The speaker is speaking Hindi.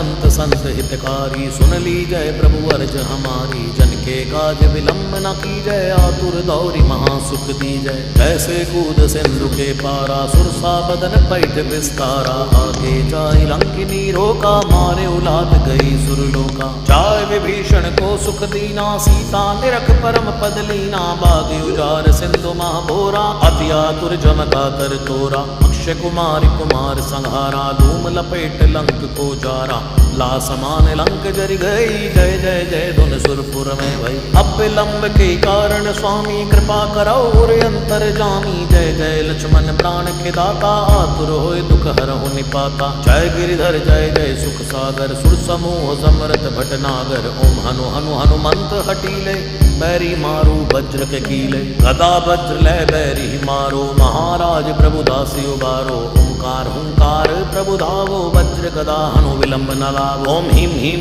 भगवंत संत हितकारी, सुन ली जय प्रभु अर्ज हमारी। जन के काज विलंब न की जय, आतुर दौरी महासुख दी जय। ऐसे कूद सिंधु के पारा, सुरसा बदन पैठ विस्तारा। आगे जाय लंकिनी रोका, मारे उलाद गई सुरलोका। जाय विभीषण को सुख दीना, सीता निरख परम पद लीना। बाग उजार सिंधु महाभोरा, अति आतुर जमका कर तोरा। अक्षय कुमार कुमार संहारा, धूम लपेट लंक को जारा। ला समान लंक जरि गई, जय जय जय धुन सुरपुर में भई। अब विलंब के कारण स्वामी, कृपा करौ और अंतर जामी। जय जय लक्ष्मण प्राण के दाता, आतुर होय दुख हरहु निपाता। जय गिरिधर जय जय सुख सागर, सुर समूह समरथ भटनागर। ओम हनु हनु हनुमंत हटीले, बैरी मारू वज्र के कीले। गदा वज्र ले बैरी मारो, महाराज प्रभु दासी उबारो। ओंकार हुंकार प्रभु धावो, वज्र गदा हनु विलंब न लावो। ओम ह्रीं ह्रीं